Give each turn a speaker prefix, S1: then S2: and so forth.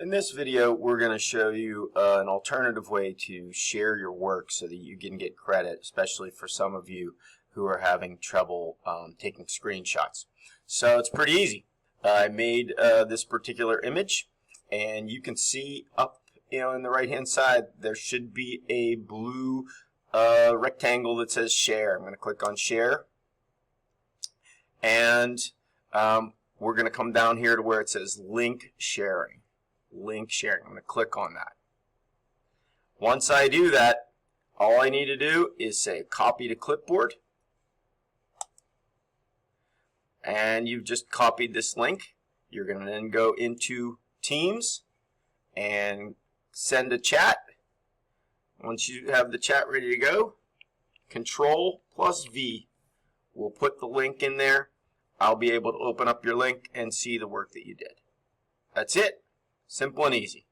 S1: In this video, we're going to show you an alternative way to share your work so that you can get credit, especially for some of you who are having trouble taking screenshots. So it's pretty easy. I made this particular image, and you can see up in the right-hand side, there should be a blue rectangle that says Share. I'm going to click on Share, and we're going to come down here to where it says LinkSharing. LinkSharing. I'm going to click on that. Once I do that, all I need to do is say copy to clipboard, and you've just copied this link. You're going to then go into Teams and send a chat. Once you have the chat ready to go, Control+V will put the link in there. I'll be able to open up your link and see the work that you did. That's it. Simple and easy.